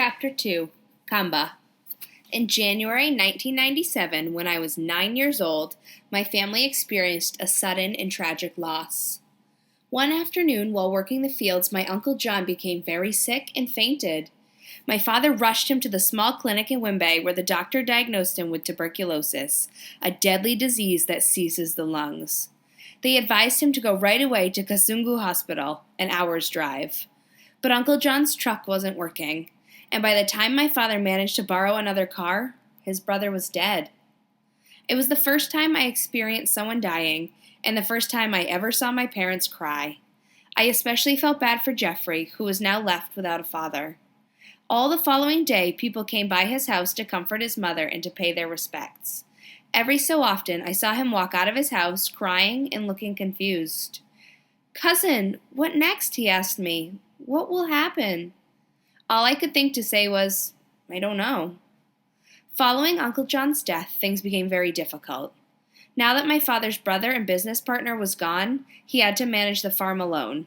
Chapter 2, Kamba. In January 1997, when I was 9 years old, my family experienced a sudden and tragic loss. One afternoon, while working the fields, my Uncle John became very sick and fainted. My father rushed him to the small clinic in Wimbe, where the doctor diagnosed him with tuberculosis, a deadly disease that seizes the lungs. They advised him to go right away to Kasungu Hospital, an hour's drive. But Uncle John's truck wasn't working, and by the time my father managed to borrow another car, his brother was dead. It was the first time I experienced someone dying, and the first time I ever saw my parents cry. I especially felt bad for Jeffrey, who was now left without a father. All the following day, people came by his house to comfort his mother and to pay their respects. Every so often, I saw him walk out of his house, crying and looking confused. "Cousin, what next?" he asked me. "What will happen?" All I could think to say was, "I don't know." Following Uncle John's death, things became very difficult. Now that my father's brother and business partner was gone, he had to manage the farm alone.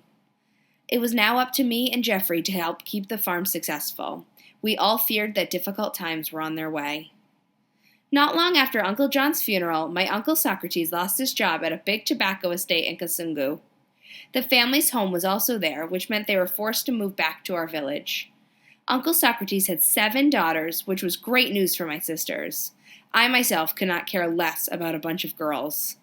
It was now up to me and Jeffrey to help keep the farm successful. We all feared that difficult times were on their way. Not long after Uncle John's funeral, my Uncle Socrates lost his job at a big tobacco estate in Kasungu. The family's home was also there, which meant they were forced to move back to our village. Uncle Socrates had 7 daughters, which was great news for my sisters. I myself could not care less about a bunch of girls.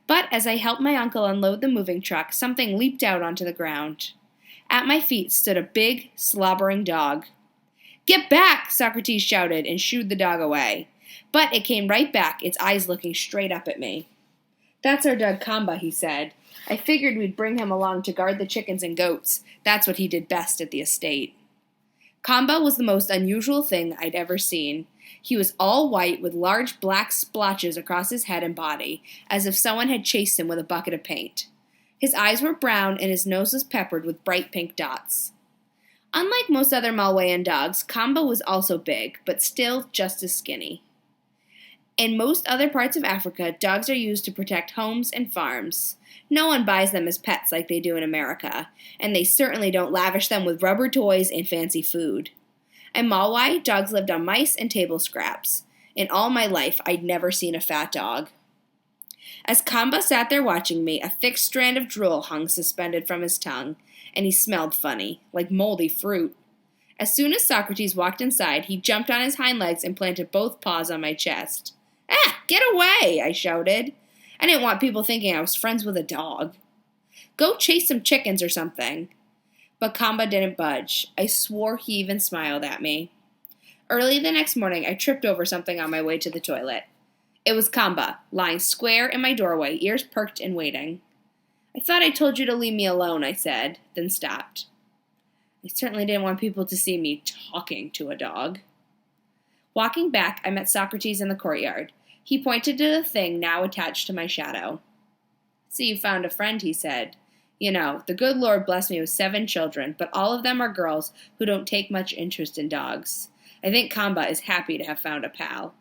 But as I helped my uncle unload the moving truck, something leaped out onto the ground. At my feet stood a big, slobbering dog. "Get back!" Socrates shouted and shooed the dog away. But it came right back, its eyes looking straight up at me. "That's our dog Kamba," he said. "I figured we'd bring him along to guard the chickens and goats. That's what he did best at the estate." Kamba was the most unusual thing I'd ever seen. He was all white with large black splotches across his head and body, as if someone had chased him with a bucket of paint. His eyes were brown and his nose was peppered with bright pink dots. Unlike most other Malwayan dogs, Kamba was also big, but still just as skinny. In most other parts of Africa, dogs are used to protect homes and farms. No one buys them as pets like they do in America, and they certainly don't lavish them with rubber toys and fancy food. In Malwai, dogs lived on mice and table scraps. In all my life, I'd never seen a fat dog. As Kamba sat there watching me, a thick strand of drool hung suspended from his tongue, and he smelled funny, like moldy fruit. As soon as Socrates walked inside, he jumped on his hind legs and planted both paws on my chest. "Ah, get away!" I shouted. I didn't want people thinking I was friends with a dog. "Go chase some chickens or something." But Kamba didn't budge. I swore he even smiled at me. Early the next morning, I tripped over something on my way to the toilet. It was Kamba, lying square in my doorway, ears perked and waiting. "I thought I told you to leave me alone," I said, then stopped. I certainly didn't want people to see me talking to a dog. Walking back, I met Socrates in the courtyard. He pointed to the thing now attached to my shadow. "See, you found a friend," he said. "You know, the good Lord blessed me with 7 children, but all of them are girls who don't take much interest in dogs. I think Kamba is happy to have found a pal."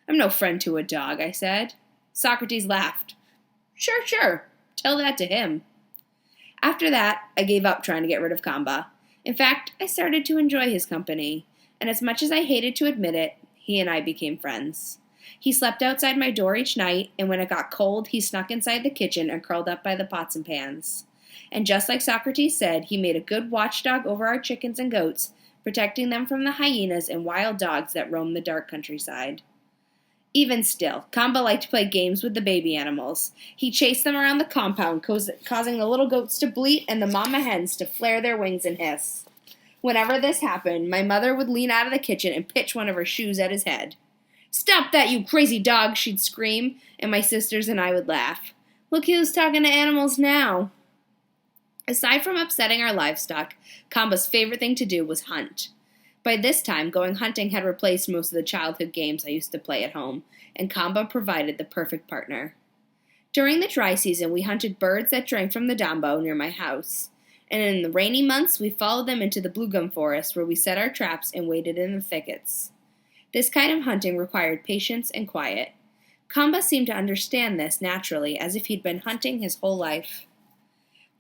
"I'm no friend to a dog," I said. Socrates laughed. Sure. Tell that to him." After that, I gave up trying to get rid of Kamba. In fact, I started to enjoy his company, and as much as I hated to admit it, he and I became friends. He slept outside my door each night, and when it got cold, he snuck inside the kitchen and curled up by the pots and pans. And just like Socrates said, he made a good watchdog over our chickens and goats, protecting them from the hyenas and wild dogs that roam the dark countryside. Even still, Kamba liked to play games with the baby animals. He chased them around the compound, causing the little goats to bleat and the mama hens to flare their wings and hiss. Whenever this happened, my mother would lean out of the kitchen and pitch one of her shoes at his head. "Stop that, you crazy dog!" she'd scream, and my sisters and I would laugh. Look who's talking to animals now. Aside from upsetting our livestock, Kamba's favorite thing to do was hunt. By this time, going hunting had replaced most of the childhood games I used to play at home, and Kamba provided the perfect partner. During the dry season, we hunted birds that drank from the dambo near my house, and in the rainy months, we followed them into the bluegum forest where we set our traps and waited in the thickets. This kind of hunting required patience and quiet. Kamba seemed to understand this naturally, as if he'd been hunting his whole life.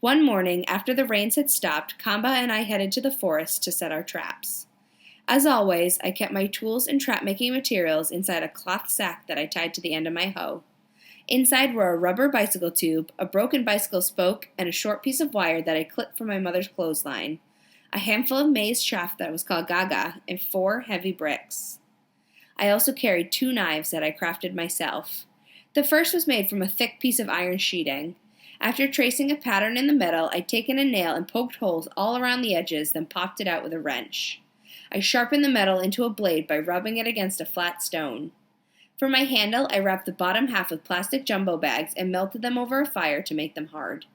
One morning, after the rains had stopped, Kamba and I headed to the forest to set our traps. As always, I kept my tools and trap-making materials inside a cloth sack that I tied to the end of my hoe. Inside were a rubber bicycle tube, a broken bicycle spoke, and a short piece of wire that I clipped from my mother's clothesline, a handful of maize chaff that was called gaga, and 4 heavy bricks. I also carried 2 knives that I crafted myself. The first was made from a thick piece of iron sheeting. After tracing a pattern in the middle, I'd taken a nail and poked holes all around the edges, then popped it out with a wrench. I sharpened the metal into a blade by rubbing it against a flat stone. For my handle, I wrapped the bottom half with plastic jumbo bags and melted them over a fire to make them hard.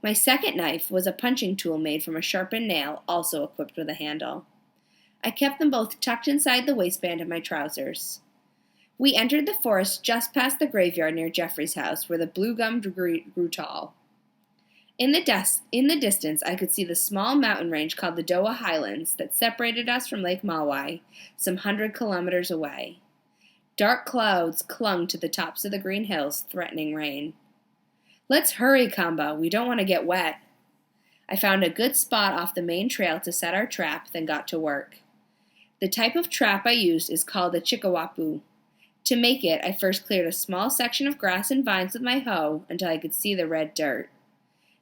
My second knife was a punching tool made from a sharpened nail, also equipped with a handle. I kept them both tucked inside the waistband of my trousers. We entered the forest just past the graveyard near Jeffrey's house, where the blue gum grew tall. In the distance, I could see the small mountain range called the Dowa Highlands that separated us from Lake Mawai, some 100 kilometers away. Dark clouds clung to the tops of the green hills, threatening rain. "Let's hurry, Kamba. We don't want to get wet." I found a good spot off the main trail to set our trap, then got to work. The type of trap I used is called a chikawapu. To make it, I first cleared a small section of grass and vines with my hoe until I could see the red dirt.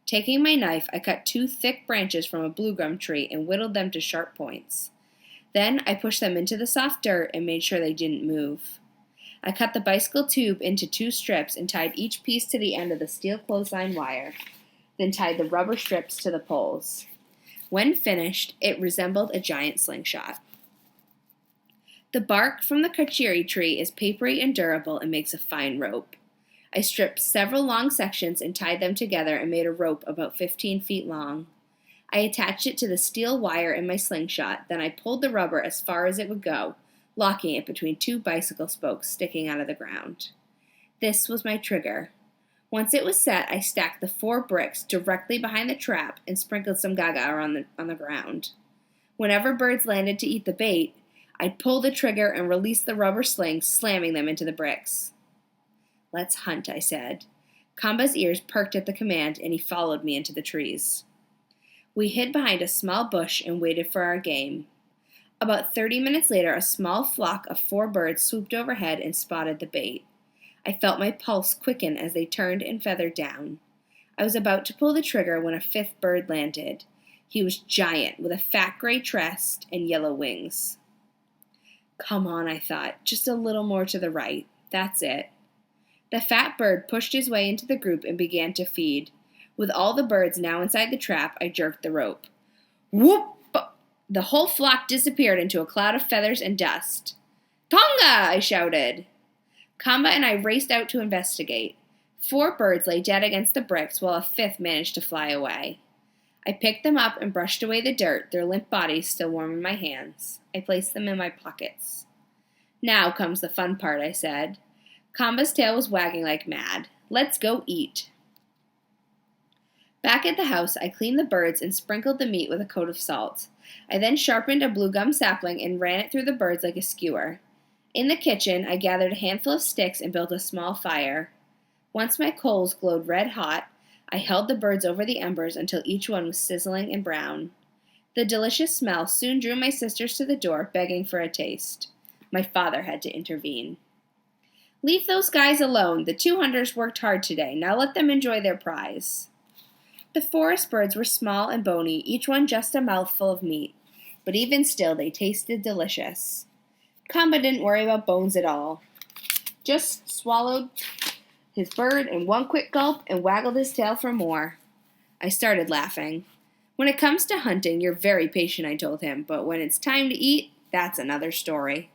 Taking my knife, I cut 2 thick branches from a blue gum tree and whittled them to sharp points. Then I pushed them into the soft dirt and made sure they didn't move. I cut the bicycle tube into 2 strips and tied each piece to the end of the steel clothesline wire, then tied the rubber strips to the poles. When finished, it resembled a giant slingshot. The bark from the kachiri tree is papery and durable and makes a fine rope. I stripped several long sections and tied them together and made a rope about 15 feet long. I attached it to the steel wire in my slingshot, then I pulled the rubber as far as it would go, locking it between 2 bicycle spokes sticking out of the ground. This was my trigger. Once it was set, I stacked the 4 bricks directly behind the trap and sprinkled some gaga on the ground. Whenever birds landed to eat the bait, I'd pull the trigger and release the rubber sling, slamming them into the bricks. "Let's hunt," I said. Kamba's ears perked at the command, and he followed me into the trees. We hid behind a small bush and waited for our game. About 30 minutes later, a small flock of 4 birds swooped overhead and spotted the bait. I felt my pulse quicken as they turned and feathered down. I was about to pull the trigger when a 5th bird landed. He was giant, with a fat gray chest and yellow wings. "Come on," I thought, "just a little more to the right. That's it." The fat bird pushed his way into the group and began to feed. With all the birds now inside the trap, I jerked the rope. Whoop! The whole flock disappeared into a cloud of feathers and dust. "Tonga!" I shouted. Kamba and I raced out to investigate. 4 birds lay dead against the bricks, while a 5th managed to fly away. I picked them up and brushed away the dirt, their limp bodies still warm in my hands. I placed them in my pockets. "Now comes the fun part," I said. Kamba's tail was wagging like mad. "Let's go eat." Back at the house, I cleaned the birds and sprinkled the meat with a coat of salt. I then sharpened a blue gum sapling and ran it through the birds like a skewer. In the kitchen, I gathered a handful of sticks and built a small fire. Once my coals glowed red hot, I held the birds over the embers until each one was sizzling and brown. The delicious smell soon drew my sisters to the door, begging for a taste. My father had to intervene. "Leave those guys alone. The 2 hunters worked hard today. Now let them enjoy their prize." The forest birds were small and bony, each one just a mouthful of meat, but even still they tasted delicious. Kamba didn't worry about bones at all. Just swallowed his bird in one quick gulp and waggled his tail for more. I started laughing. "When it comes to hunting, you're very patient," I told him, "but when it's time to eat, that's another story."